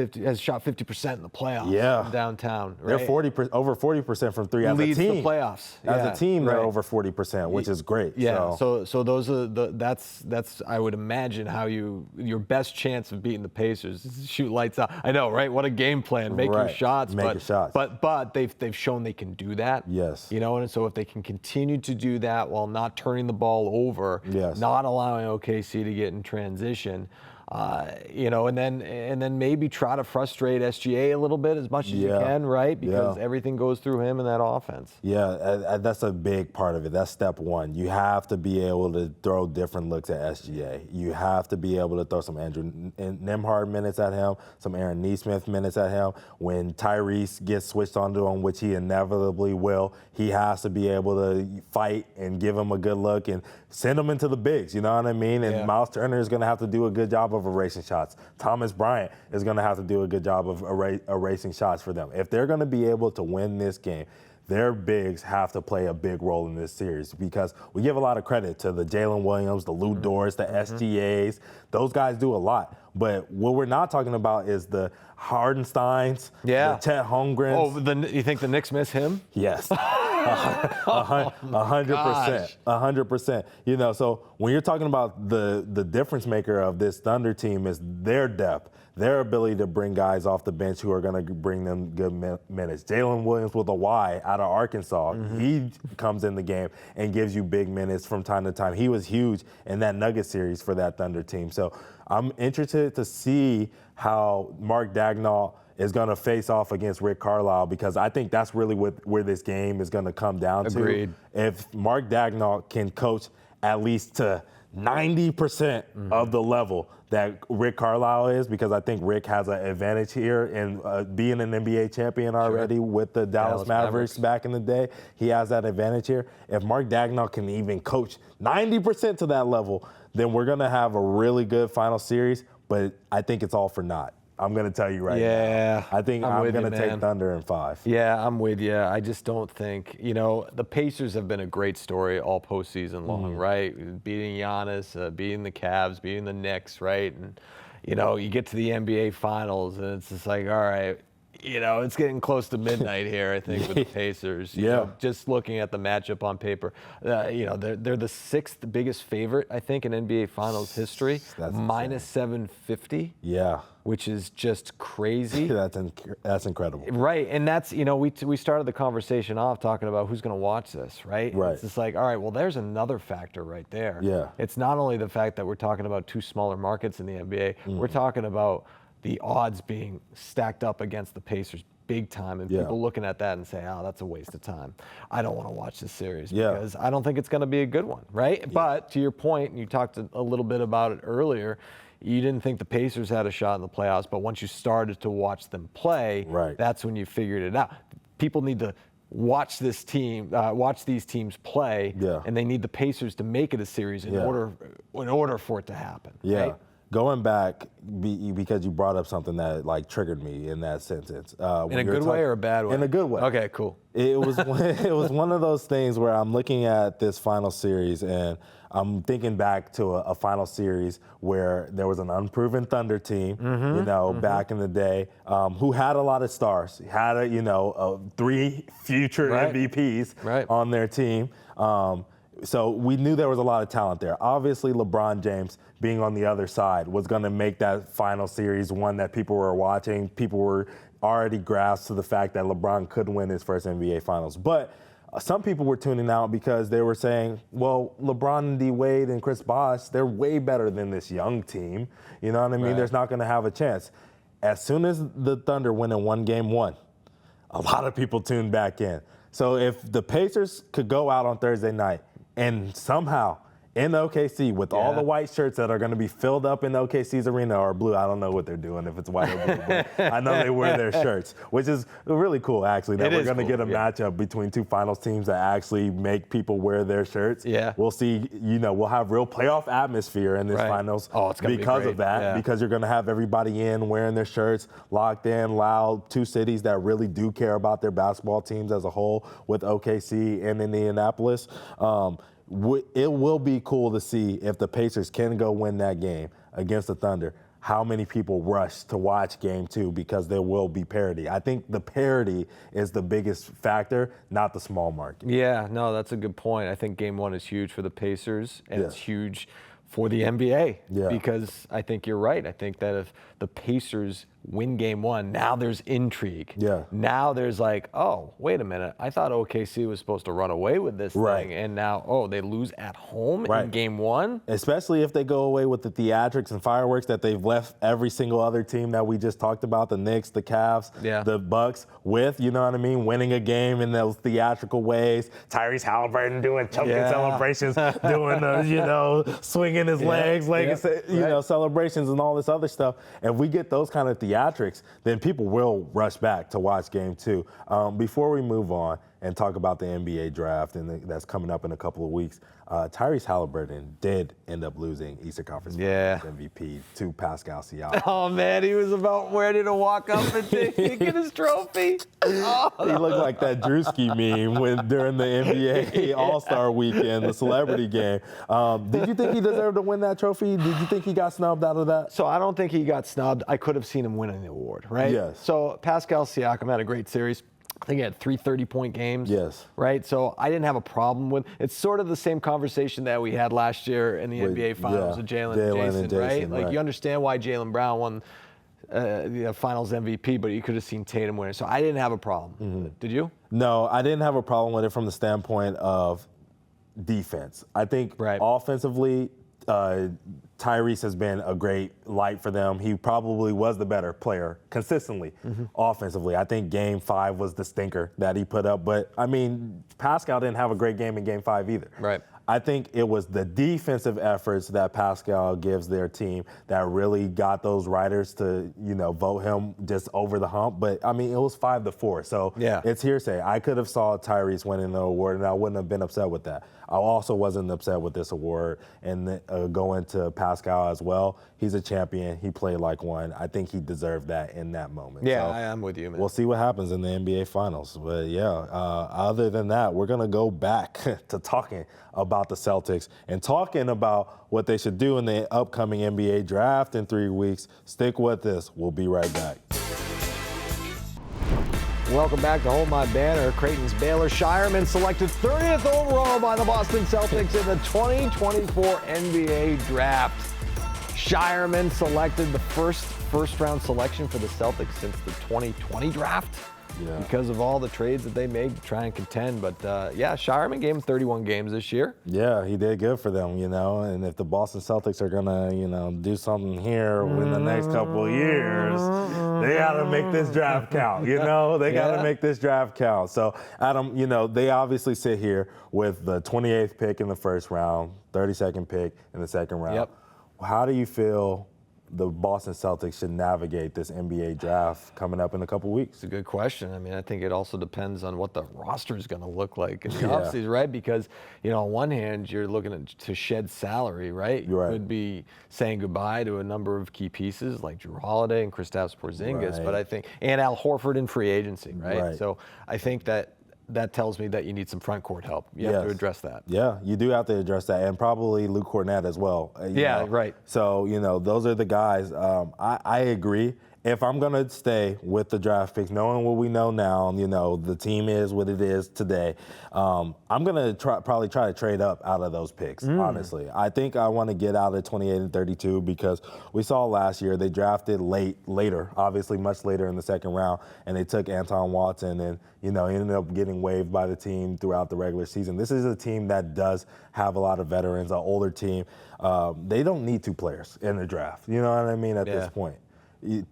50% in the playoffs from downtown. Right? They're over 40% from three as Leads a team. the playoffs. As a team, they're right. over 40%, which is great. Yeah. So those are that's I would imagine how your best chance of beating the Pacers is to shoot lights out. I know, right? What a game plan. Make your shots. But they've shown they can do that. Yes. And so if they can continue to do that while not turning the ball over, not allowing OKC to get in transition, and then maybe try to frustrate SGA a little bit as much as you can, right? Because everything goes through him in that offense. Yeah, that's a big part of it. That's step one. You have to be able to throw different looks at SGA. You have to be able to throw some Andrew Nembhard minutes at him, some Aaron Nesmith minutes at him. When Tyrese gets switched onto him, which he inevitably will, he has to be able to fight and give him a good look and send him into the bigs, you know what I mean? And Miles Turner is going to have to do a good job of erasing shots. Thomas Bryant is going to have to do a good job of erasing shots for them. If they're going to be able to win this game, their bigs have to play a big role in this series because we give a lot of credit to the Jalen Williams, the Lou Dorts, the SGAs. Those guys do a lot. But what we're not talking about is the Hardensteins, the Chet Holmgrens. Oh, you think the Knicks miss him? Yes. 100%. 100%. So when you're talking about the difference maker of this Thunder team is their depth, their ability to bring guys off the bench who are going to bring them good minutes. Jalen Williams with a Y out of Arkansas, he comes in the game and gives you big minutes from time to time. He was huge in that Nugget series for that Thunder team. So I'm interested to see how Mark Daigneault is going to face off against Rick Carlisle because I think that's really where this game is going to come down to. If Mark Daigneault can coach at least to 90% of the level that Rick Carlisle is, because I think Rick has an advantage here in being an NBA champion already with the Dallas Mavericks back in the day. He has that advantage here. If Mark Daigneault can even coach 90% to that level, then we're going to have a really good final series, but I think it's all for naught. I'm going to tell you right now. I think I'm going to take Thunder in 5. Yeah, I'm with you. I just don't think, the Pacers have been a great story all postseason long, right? Beating Giannis, beating the Cavs, beating the Knicks, right? And, you get to the NBA Finals and it's just like, all right, it's getting close to midnight here, I think, with the Pacers. Just looking at the matchup on paper, they're the 6th biggest favorite, I think, in NBA Finals history. That's minus 750. Yeah. Which is just crazy. That's incredible. Right, and that's, we started the conversation off talking about who's going to watch this, right? Right. It's just like, all right, well, there's another factor right there. Yeah. It's not only the fact that we're talking about 2 smaller markets in the NBA, we're talking about the odds being stacked up against the Pacers big time, and people looking at that and say, oh, that's a waste of time. I don't want to watch this series because I don't think it's going to be a good one, right? Yeah. But to your point, and you talked a little bit about it earlier, you didn't think the Pacers had a shot in the playoffs, but once you started to watch them play, that's when you figured it out. People need to watch these teams play, and they need the Pacers to make it a series in order for it to happen. Yeah. Right? Going back, because you brought up something that triggered me in that sentence. In a good way or a bad way? In a good way. Okay, cool. It was one of those things where I'm looking at this final series and I'm thinking back to a final series where there was an unproven Thunder team, back in the day, who had a lot of stars, had 3 future MVPs on their team. So we knew there was a lot of talent there. Obviously, LeBron James being on the other side was going to make that final series one that people were watching. People were already grasped to the fact that LeBron could win his first NBA Finals. But some people were tuning out because they were saying, well, LeBron and D. Wade and Chris Bosh, they're way better than this young team. You know what I mean? There's not going to have a chance. As soon as the Thunder win in one game one, a lot of people tuned back in. So if the Pacers could go out on Thursday night and somehow in OKC with all the white shirts that are going to be filled up in OKC's arena, or blue. I don't know what they're doing, if it's white or blue. But I know they wear their shirts, which is really cool, actually, that we're going to get a matchup between two finals teams that actually make people wear their shirts. Yeah. We'll see, we'll have real playoff atmosphere in this finals it's gonna because be great. of that, because you're going to have everybody in wearing their shirts, locked in, loud, two cities that really do care about their basketball teams as a whole, with OKC and Indianapolis. It will be cool to see if the Pacers can go win that game against the Thunder, how many people rush to watch game 2, because there will be parity. I think the parity is the biggest factor, not the small market. Yeah, no, that's a good point. I think game 1 is huge for the Pacers, and it's huge for the NBA, because I think you're right. I think that if the Pacers win game 1, now there's intrigue. Yeah. Now there's like, oh, wait a minute. I thought OKC was supposed to run away with this thing, and now, they lose at home in game 1? Especially if they go away with the theatrics and fireworks that they've left every single other team that we just talked about, the Knicks, the Cavs, the Bucks, with, you know what I mean, winning a game in those theatrical ways. Tyrese Halliburton doing choking celebrations, doing the, swinging his legs, celebrations and all this other stuff. If we get those kind of theatrics, then people will rush back to watch game 2. Before we move on and talk about the NBA draft that's coming up in a couple of weeks, Tyrese Halliburton did end up losing Eastern Conference Finals MVP to Pascal Siakam. Oh, man, he was about ready to walk up and get his trophy. He looked like that Drewski meme during the NBA All-Star Weekend, the celebrity game. Did you think he deserved to win that trophy? Did you think he got snubbed out of that? So I don't think he got snubbed. I could have seen him winning the award, right? Yes. So Pascal Siakam had a great series. I think he had 3 30-point games. Yes. Right? So I didn't have a problem with it's sort of the same conversation that we had last year in the NBA Finals with Jaylen and Jayson, right? Like, you understand why Jaylen Brown won the Finals MVP, but you could have seen Tatum win it. So I didn't have a problem. Did you? No, I didn't have a problem with it from the standpoint of defense. I think offensively, Tyrese has been a great light for them. He probably was the better player consistently offensively. I think game 5 was the stinker that he put up. But, I mean, Pascal didn't have a great game in game 5 either. Right. I think it was the defensive efforts that Pascal gives their team that really got those writers to, vote him just over the hump. But, I mean, it was 5-4. So it's hearsay. I could have saw Tyrese winning the award, and I wouldn't have been upset with that. I also wasn't upset with this award and going to Pascal as well. He's a champion. He played like one. I think he deserved that in that moment. Yeah, so I am with you, man. We'll see what happens in the NBA Finals. But, other than that, we're going to go back to talking about the Celtics and talking about what they should do in the upcoming NBA draft in 3 weeks. Stick with this. We'll be right back. Welcome back to Hold My Banner. Creighton's Baylor Shireman selected 30th overall by the Boston Celtics in the 2024 NBA Draft. Shireman selected the first-round selection for the Celtics since the 2020 draft because of all the trades that they made to try and contend. But, Shireman gave him 31 games this year. Yeah, he did good for them, and if the Boston Celtics are going to, do something here in the next couple of years, they got to make this draft count, They got to make this draft count. So, Adam, they obviously sit here with the 28th pick in the first round, 32nd pick in the second round. Yep. How do you feel the Boston Celtics should navigate this NBA draft coming up in a couple weeks? It's a good question. I mean, I think it also depends on what the roster is going to look like in the offseason, right? Because, on one hand, you're looking to shed salary, right? You could be saying goodbye to a number of key pieces like Drew Holiday and Kristaps Porzingis, but I think, and Al Horford in free agency, right? So I think that tells me that you need some front court help. You have to address that. Yeah, you do have to address that, and probably Luke Kornet as well. Right. So, those are the guys. I agree. If I'm going to stay with the draft picks, knowing what we know now, the team is what it is today, I'm going to probably try to trade up out of those picks, honestly. I think I want to get out of 28 and 32 because we saw last year they drafted later, obviously much later in the second round, and they took Anton Watson and, ended up getting waived by the team throughout the regular season. This is a team that does have a lot of veterans, an older team. They don't need 2 players in the draft, you know what I mean, at this point.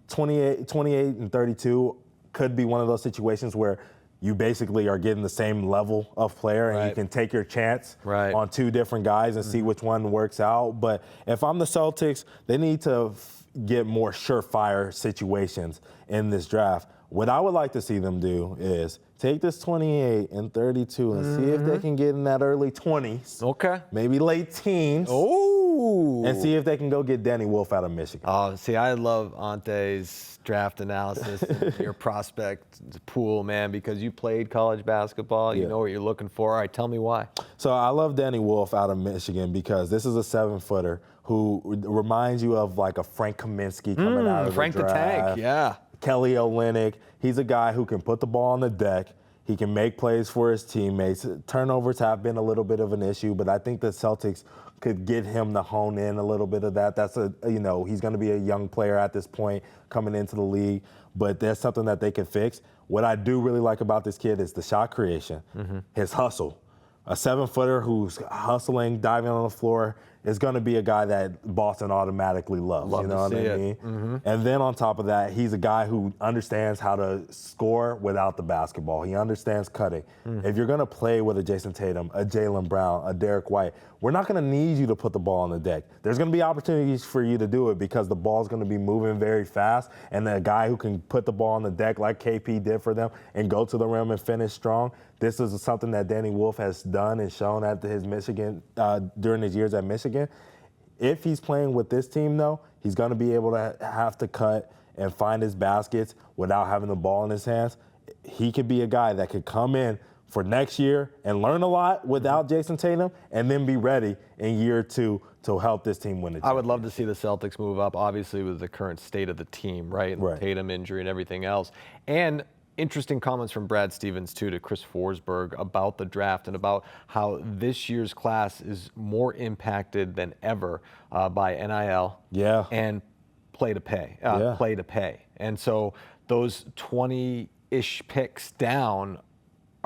28 and 32 could be one of those situations where you basically are getting the same level of player, and you can take your chance on 2 different guys and see which one works out. But if I'm the Celtics, they need to get more surefire situations in this draft. What I would like to see them do is take this 28 and 32 and see if they can get in that early 20s. Okay. Maybe late teens. Oh. And see if they can go get Danny Wolf out of Michigan. Oh, see, I love Ante's draft analysis and your prospect pool, man, because you played college basketball. You know what you're looking for. All right, tell me why. So I love Danny Wolf out of Michigan because this is a 7-footer who reminds you of like a Frank Kaminsky coming out of Frank the draft. the Tank, yeah. Kelly Olynyk. He's a guy who can put the ball on the deck. He can make plays for his teammates. Turnovers have been a little bit of an issue, but I think the Celtics could get him to hone in a little bit of that. That's he's going to be a young player at this point coming into the league, but that's something that they can fix. What I do really like about this kid is the shot creation, his hustle. A 7-footer who's hustling, diving on the floor is going to be a guy that Boston automatically loves. You know what I mean? And then on top of that, he's a guy who understands how to score without the basketball. He understands cutting. If you're going to play with a Jayson Tatum, a Jaylen Brown, a Derek White, we're not going to need you to put the ball on the deck. There's going to be opportunities for you to do it because the ball's going to be moving very fast, and the guy who can put the ball on the deck like KP did for them and go to the rim and finish strong, this is something that Danny Wolf has done and shown at his Michigan during his years at Michigan. If he's playing with this team, though, he's going to be able to have to cut and find his baskets without having the ball in his hands. He could be a guy that could come in for next year and learn a lot without Jayson Tatum and then be ready in year 2 to help this team win the championship. I would love to see the Celtics move up, obviously, with the current state of the team, right? And the Tatum injury and everything else. And interesting comments from Brad Stevens, too, to Chris Forsberg about the draft and about how this year's class is more impacted than ever by NIL and play to pay. And so those 20-ish picks down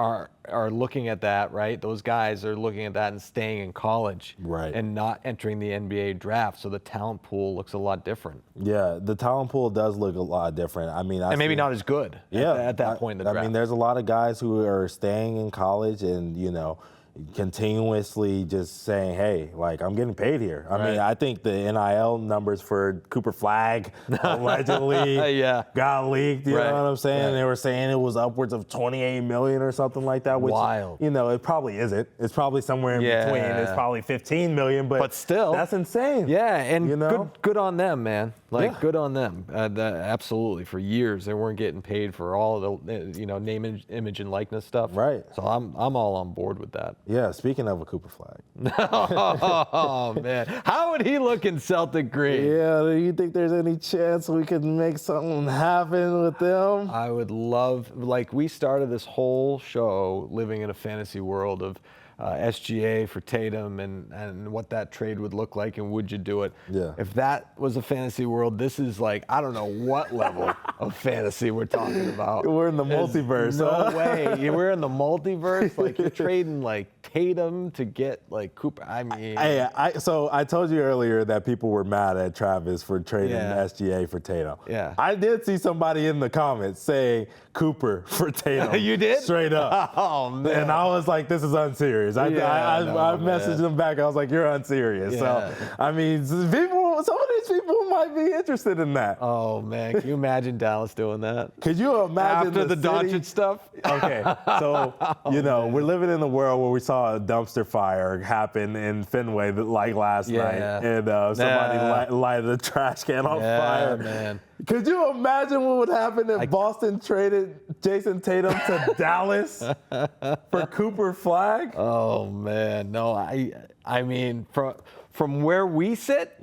are looking at that, right? Those guys are looking at that and staying in college and not entering the NBA draft. So the talent pool looks a lot different. Yeah, the talent pool does look a lot different. I mean, maybe not as good at that point in the draft. I mean, there's a lot of guys who are staying in college and, continuously just saying, hey, like, I'm getting paid here. I mean, I think the NIL numbers for Cooper Flag allegedly got leaked. You know what I'm saying? They were saying it was upwards of $28 million or something like that. Which, wild. It probably isn't. It's probably somewhere in between. It's probably $15 million, but still, that's insane. Yeah, and good on them, man. Good on them. Absolutely. For years, they weren't getting paid for all the name, image, and likeness stuff. Right. So I'm all on board with that. Yeah. Speaking of a Cooper Flag. Oh man, how would he look in Celtic green? Yeah. Do you think there's any chance we could make something happen with them? I would love. We started this whole show living in a fantasy world of SGA for Tatum and what that trade would look like, and would you do it? Yeah. If that was a fantasy world, this is I don't know what level of fantasy we're talking about. We're in the multiverse. No way. We're in the multiverse. You're trading Tatum to get Cooper. I mean. So I told you earlier that people were mad at Travis for trading SGA for Tatum. Yeah. I did see somebody in the comments saying Cooper for Tatum. You did? Straight up. Oh man. And I was like, this is unserious. I messaged them back. I was like, you're unserious. Yeah. So, I mean, some of these people might be interested in that. Oh, man. Can you imagine Dallas doing that? Could you imagine after the Doncic stuff? Okay. So, we're living in a world where we saw a dumpster fire happen in Fenway last night. And somebody lighted a trash can on fire. Man. Could you imagine what would happen if Boston traded Jayson Tatum to Dallas for Cooper Flag? Oh man, no, I mean from where we sit,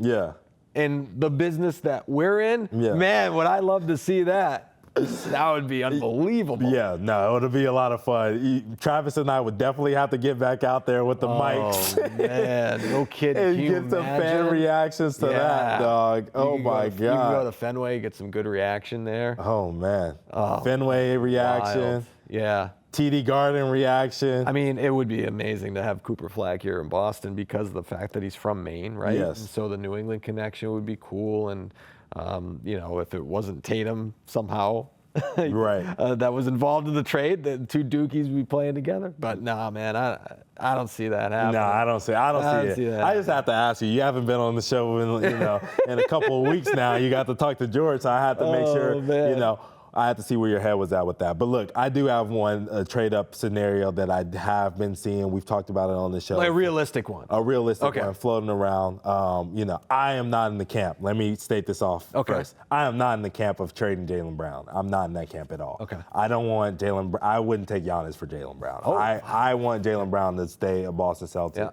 in the business that we're in, man, would I love to see that. That would be unbelievable. Yeah, no, it would be a lot of fun. Travis and I would definitely have to get back out there with the mics. Oh, man. No kidding. And get some fan reactions to that, dog. Oh, my God. You can go to Fenway, get some good reaction there. Oh, man. Fenway reaction. Wild. Yeah. TD Garden reaction. I mean, it would be amazing to have Cooper Flag here in Boston because of the fact that he's from Maine, right? Yes. And so the New England connection would be cool. And, if it wasn't Tatum somehow Right. that was involved in the trade. The two Dukies be playing together. But nah, man, I don't see that happening. No, I don't see it. that I just have to ask you. You haven't been on the show in a couple of weeks now. You got to talk to George, so I had to make sure, man. I had to see where your head was at with that. But look, I do have a trade-up scenario that I have been seeing. We've talked about it on the show. Like a realistic one. A realistic one floating around. I am not in the camp. Let me state this off first. I am not in the camp of trading Jaylen Brown. I'm not in that camp at all. Okay. I don't want I wouldn't take Giannis for Jaylen Brown. I want Jaylen Brown to stay a Boston Celtic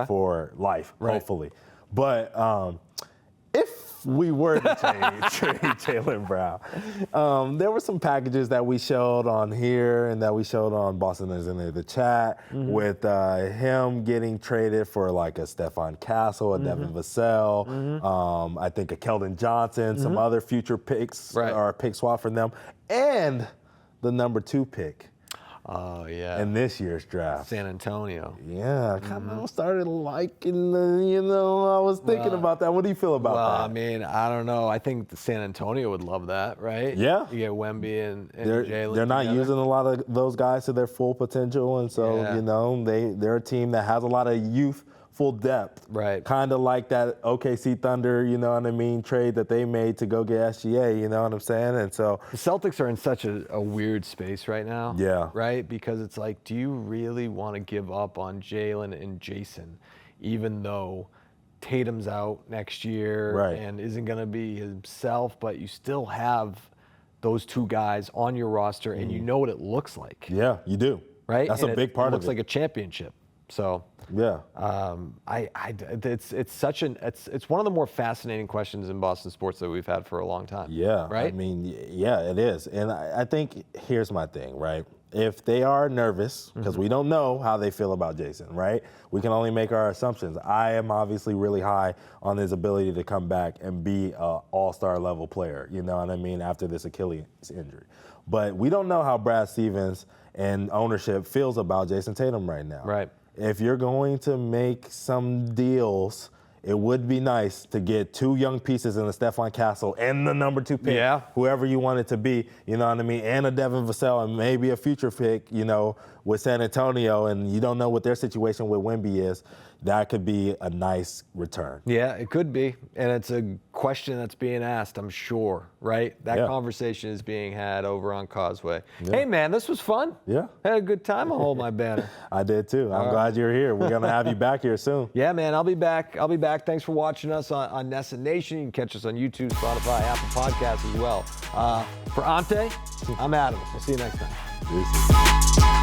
for life, hopefully. But if we were to trade Jaylen Brown, there were some packages that we showed on here and that we showed on Boston is in the chat with him getting traded for like a Stefan Castle, a Devin Vassell, I think a Keldon Johnson, some other future picks or a pick swap for them, and the number 2 pick. Oh, yeah. In this year's draft. San Antonio. Yeah, I kind of started liking I was thinking about that. What do you feel about that? Well, I mean, I don't know. I think San Antonio would love that, right? Yeah. You get Wemby and Jaylen. They're not together. using a lot of those guys to their full potential, and so, they're a team that has a lot of youthful depth. Right. Kind of like that OKC Thunder, you know what I mean, trade that they made to go get SGA, you know what I'm saying? And so the Celtics are in such a weird space right now. Yeah. Right? Because it's like, do you really want to give up on Jaylen and Jayson, even though Tatum's out next year and isn't going to be himself, but you still have those two guys on your roster and you know what it looks like. Yeah, you do. Right? That's and a big part of it. It looks like a championship. So yeah, it's one of the more fascinating questions in Boston sports that we've had for a long time. Yeah, right. I mean, yeah, it is, and I think here's my thing, right? If they are nervous, because we don't know how they feel about Jayson, right? We can only make our assumptions. I am obviously really high on his ability to come back and be an all-star level player. You know what I mean? After this Achilles injury, but we don't know how Brad Stevens and ownership feels about Jayson Tatum right now. Right. If you're going to make some deals, it would be nice to get 2 young pieces in the Stefan Castle and the number 2 pick, whoever you want it to be, you know what I mean, and a Devin Vassell and maybe a future pick, with San Antonio, and you don't know what their situation with Wemby is. That could be a nice return. Yeah, it could be. And it's a question that's being asked, I'm sure, right? That conversation is being had over on Causeway. Yeah. Hey, man, this was fun. Yeah. Had a good time on Hold My Banner. I did, too. I'm glad you're here. We're going to have you back here soon. Yeah, man, I'll be back. Thanks for watching us on Nessa Nation. You can catch us on YouTube, Spotify, Apple Podcasts as well. For Ante, I'm Adam. We'll see you next time. Peace.